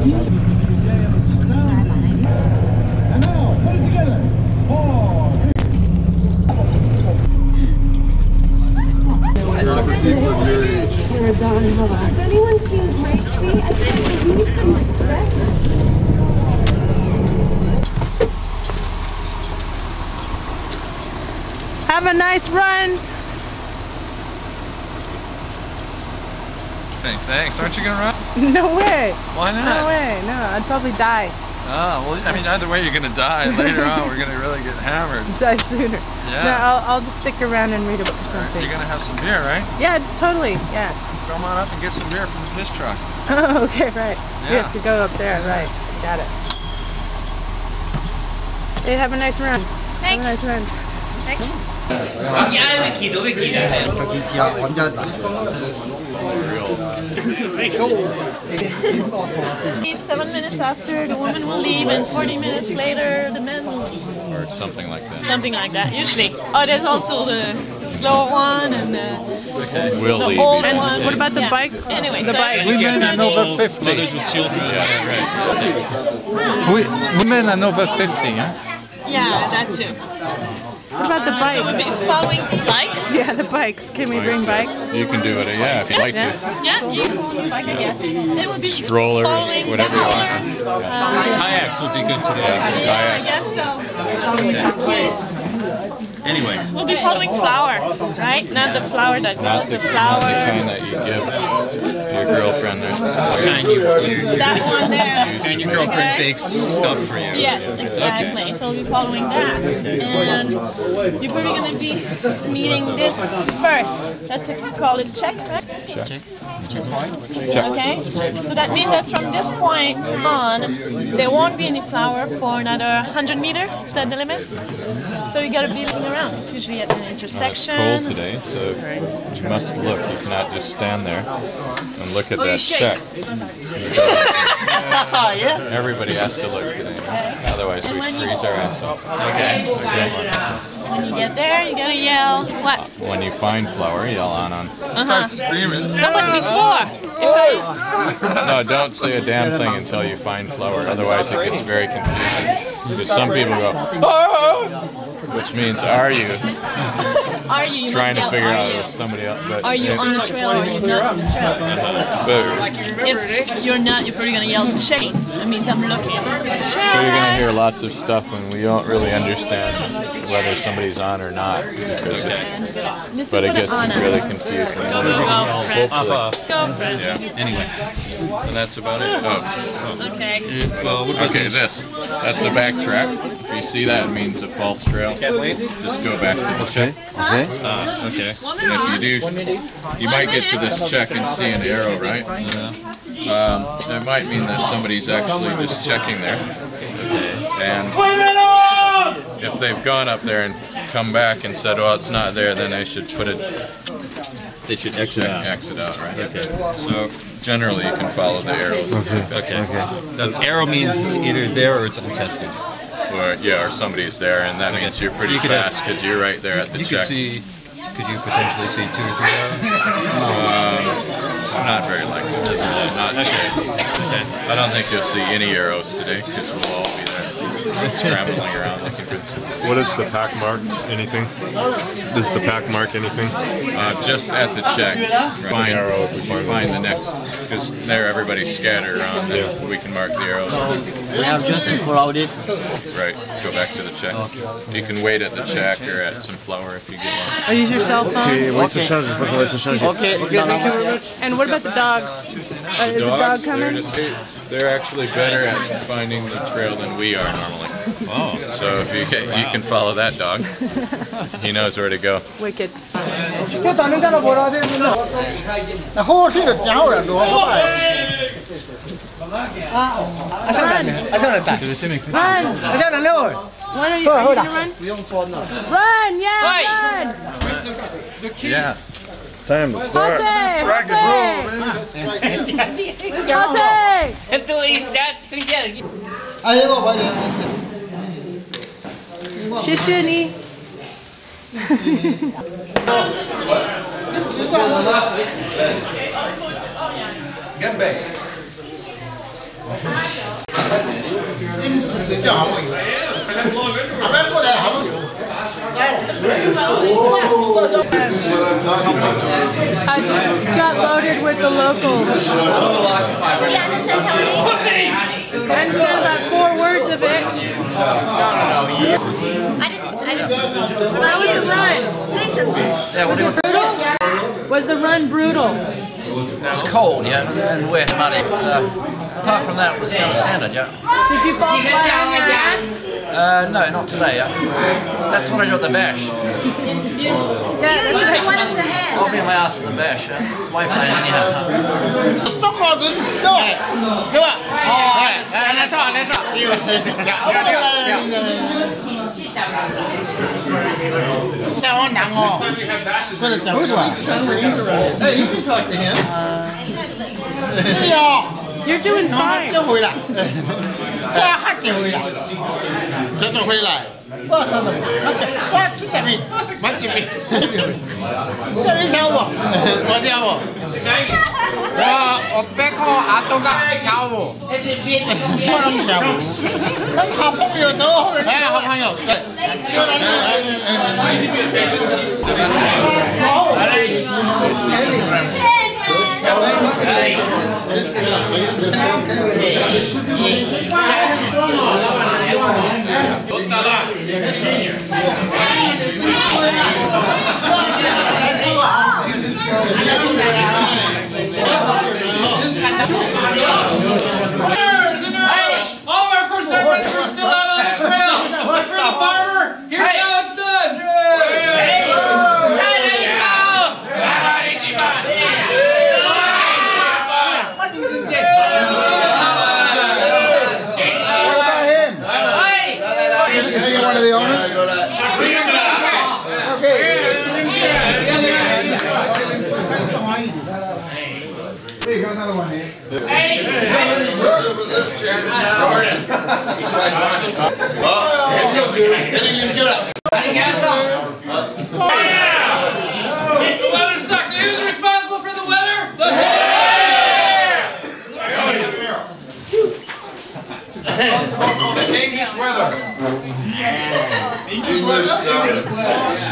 now, put it together. 4. Has anyone seen Gracie? I think we need some espresso. Have a nice run. Hey, thanks. Aren't you gonna run? No way. Why not? No way. No, I'd probably die. Oh, well, I mean, either way, you're gonna die. Later on, we're gonna really get hammered. Die sooner. Yeah. No, I'll just stick around and read a book or something. You're gonna have some beer, right? Yeah, totally. Yeah. Come on up and get some beer from his truck. Oh, okay, right. Yeah. We have to go up there, right. Got it. Hey, have a nice run. Thanks. Have a nice run. Thanks. Leave 7 minutes after, the woman will leave, and 40 minutes later, the man will leave. Or something like that. Something like that, usually. Oh, there's also the slow one and the old one. What about the bike? Anyway, the bike. Women and over 50. Mothers with children. Yeah, right. Women and over 50, huh? Yeah, that too. What about the bikes? So we'll be following bikes? Yeah, the bikes. Can we bring bikes? You can do it, yeah, if you like to. Yeah, you can hold the bike, I guess. It would be Strollers, following whatever you want. strollers. Kayaks would be good today. Yeah, I guess so. Anyway. We'll be following flower, right? Not the flower that Not the kind that you give your girlfriend. There's that one there. and your girlfriend bakes stuff for you. Yes, exactly. Okay. So we'll be following that. And you're probably going to be meeting this first. That's a, call it check, right? Check. Okay. So that means that from this point on, there won't be any flower for another 100 meters. Is that the limit? So you got to be looking around. It's usually at an intersection. It's cold today, so you must look. You cannot just stand there and look at that check. Everybody has to look today. Otherwise, we freeze our ass off. Okay. When you get there, you gotta yell, what? When you find flower, yell on. Start screaming. No, but before. No, don't say a damn thing until you find flower. Otherwise, it gets very confusing. Because some people go, oh! Which means, are you? Are you? Trying to figure out if somebody else. But are you on the trail or are you not on the trail? If you're not, you're probably gonna yell checking. That means I'm looking. So you're gonna hear lots of stuff when we don't really understand whether somebody's on or not. But it gets really confusing. Yeah. Anyway, and that's about it. Oh. Okay. Well, okay, that's a backtrack. If you see that, it means a false trail. Just go back to the check. Okay. Okay. And if you do, you might get to this check and see an arrow, right? That might mean that somebody's actually just checking there. And if they've gone up there and come back and said, "Oh, it's not there," then they should put it. They should exit out, right? Okay. So generally, you can follow the arrows. Okay. That arrow means it's either there or it's untested. Or somebody's there, and that means you're pretty fast because you're right there at the check. Could you potentially see 2 or 3 arrows? Not very likely. Not okay. I don't think you'll see any arrows today because we'll all be there scrambling around looking for them. What is the pack mark? Anything? Does the pack mark anything? Just at the check. Find the next, because there everybody's scattered around. Then we can mark the arrows. We have just to follow this. Right. Go back to the check. You can wait at the check or at some flower if you get one. Or use your cell phone. Okay. And what about the dogs? Is the dog coming? They're actually better at finding the trail than we are normally. Oh. So if you can follow that dog. He knows where to go. Wicked. When are you gonna run? Run, yeah, run! Yeah. Time to rock and roll, man. Shishini. I just got loaded with the locals. And said about 4 words of it. I didn't. How was the run? Say something. Was it brutal? Was the run brutal? It was cold, yeah, and wet, muddy. Apart from that, it was kind of standard, yeah. Did you fall flat on your ass? No, not today, yeah. That's when I got the bash. You had one of the hands. I'll be my ass with the bash, yeah. It's my plan, anyhow. Hey, you can talk to him. You're doing fine. 这次回来，我说的，我这边，我这边，这边跳舞，我跳舞，我背靠阿东哥跳舞，我能跳舞，能好朋友都会，哎，好朋友，对，all of our first-time runners are still out on the trail. But for the farmer, here's how it's done. Is he one of the owners? Okay. Hey, got another one here. The weather sucked. Who's responsible for the weather? Responsible for the English weather.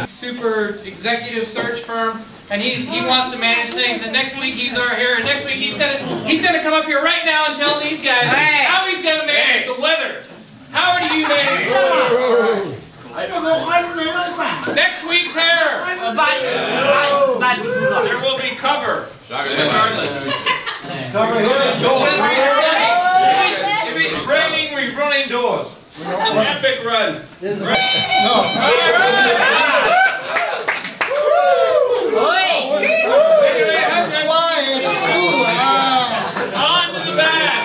Super executive search firm, and he wants to manage things. And next week he's our here, and next week he's gonna come up here right now and tell these guys how he's gonna manage the weather. How do you manage the weather? Next week's hair. There will be cover. If it's raining, we run indoors. It's an epic run. On to the back.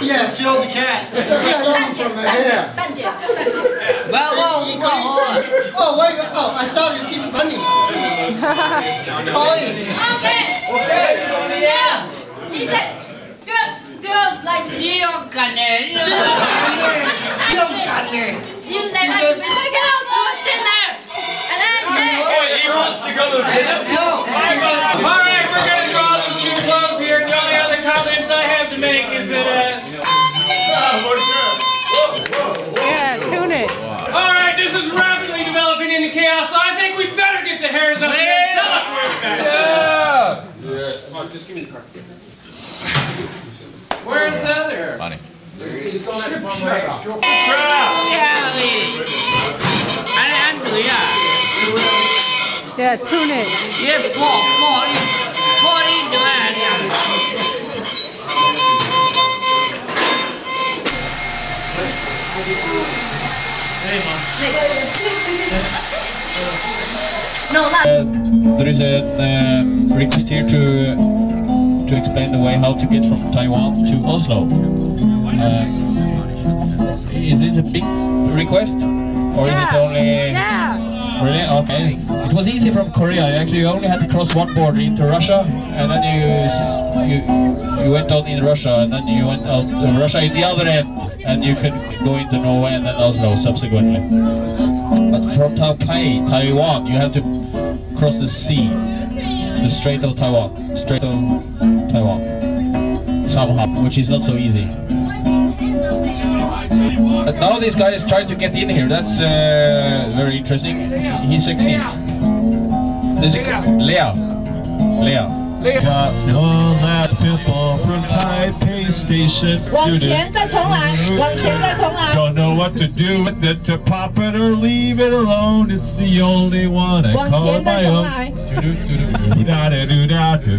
Yeah, kill the cat. Oh, wait, oh, I saw you keep running. Okay. Yeah. He said, good girls like me. You like me. We take it out to a dinner. And then He wants to go to dinner? No. All right, we're going to draw this to close here. The only other comments I have to make is that... Yeah, tune it. All right, this is rapidly developing into chaos, so I think we better get the Harriers up here and tell us where it's at. Yes. Come on, just give me the card. Where's the other? Money. He's going to Yeah, tune it. There is a request here to explain the way how to get from Taiwan to Oslo. Is this a big request, or is it only? Yeah. Really? Okay. It was easy from Korea. You actually only had to cross one border into Russia, and then you went out in Russia, and then you went out Russia in the other end, and you could go into Norway and then Oslo subsequently. But from Taiwan, you have to cross the sea, the Strait of Taiwan. Strait of Taiwan. Somehow, which is not so easy. But now this guy is trying to get in here. That's very interesting. He succeeds. This is Lea. Got no last people from Taipei Station. 往前再重来，往前再重来。 Don't know what to do with it, to pop it or leave it alone. It's the only one I call my own.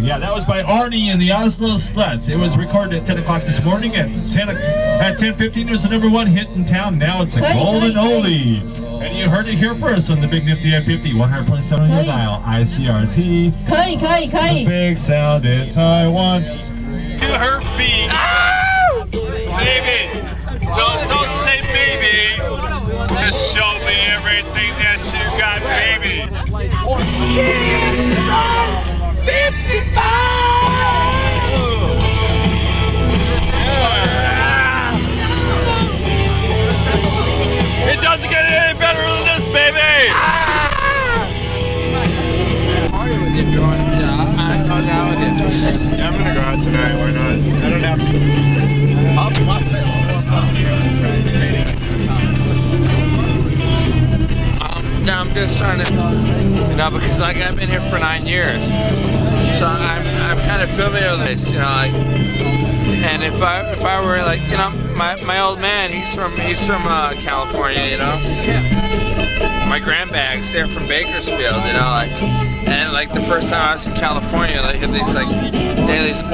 Yeah, that was by Arnie and the Oslo Sluts. It was recorded at 10 o'clock this morning. At 10:15, it was the #1 hit in town. Now it's a golden oldie. And you heard it here first on the Big Nifty F50, 100.7 on your dial, ICRT. 可以。 The big sound in Taiwan. To her feet. Baby. Don't say baby. Just show me everything that you got, baby. Kingdom 55. It doesn't get any better than this, baby. If you want, yeah, I'm going down with you. Yeah, I'm gonna go out tonight. Why not? I don't have to. No, I'm just trying to, because like I've been here for 9 years, so I'm kind of familiar with this, and if I were like, my old man, he's from California, My grandbags, they're from Bakersfield, and like the first time I was in California, they had these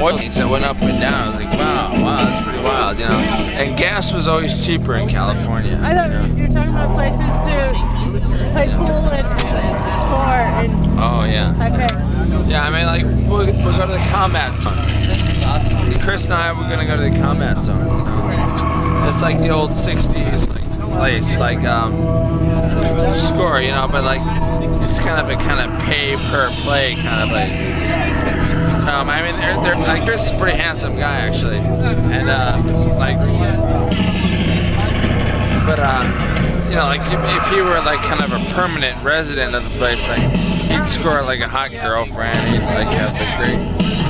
oil things that went up and down. I was like, wow, that's pretty wild, And gas was always cheaper in California. I thought you were talking about places to play pool and score and. Oh yeah. Okay. Yeah, I mean we'll go to the combat zone. Chris and I were gonna go to the combat zone. It's like the old '60s place, score, but it's kind of a pay per play kind of place. I mean, they're like Chris is a pretty handsome guy actually, and if he were kind of a permanent resident of the place, he'd score a hot girlfriend, he'd have a great,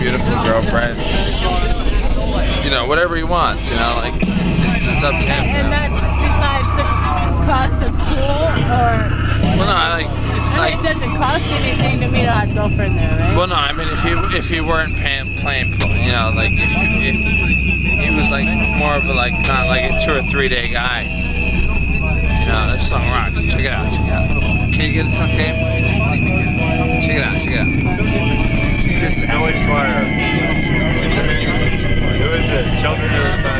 beautiful girlfriend, whatever he wants, it's up to him. And that's besides the cost of pool, or? Well, no, it doesn't cost anything to meet a hot girlfriend there, right? Well, no, I mean if he weren't playing pool, if he was more of a not a 2 or 3 day guy. This song rocks. Check it out. Can you get this on tape? Check it out. This is Billy Squire. Who is this? Children of the Sun.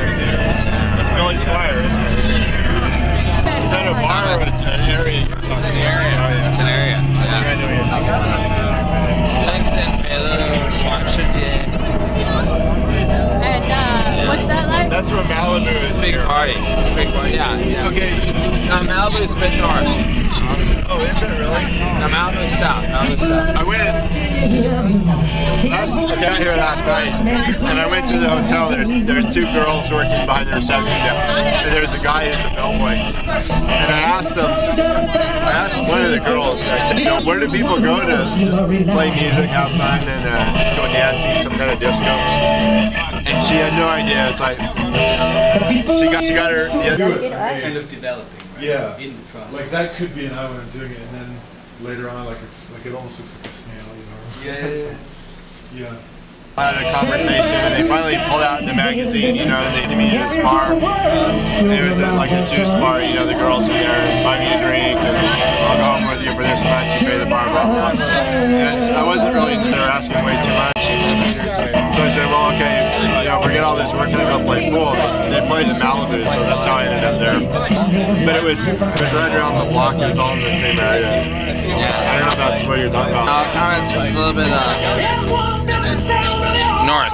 That's Billy Squire, isn't it? Is that a bar or an area? It's an area. Oh, yeah. It's an area. Yeah. And what's that like? That's where Malibu is. It's a big party. It's a big party. Yeah. Okay. No, Malibu is a bit north. Oh, is it really? No, Malibu is south. I went. I got here last night, and I went to the hotel. There's 2 girls working behind the reception desk, and there's a guy who's a bellboy. And I asked one of the girls, I said, where do people go to just play music, have fun, and go dancing, some kind of disco? And she had no idea. It's like she got her. Yeah. Kind of developing. Yeah. In the process. Like that could be an hour of doing it, and then later on, it almost looks like a snail, Yeah. I had a conversation, and they finally pulled out the magazine, and they meet at this bar. And it was a juice bar, the girls in there buy me a drink, and I'll go home with you for this much, you pay the bar, blah, blah, blah. And I wasn't really, they were asking way too much. So I said, well, okay, forget all this, we're going to go play pool. They played in Malibu, so that's how I ended up there. But it was right around the block, it was all in the same area. Yeah. I don't know if that's what you're talking about. No, comments was a little bit north.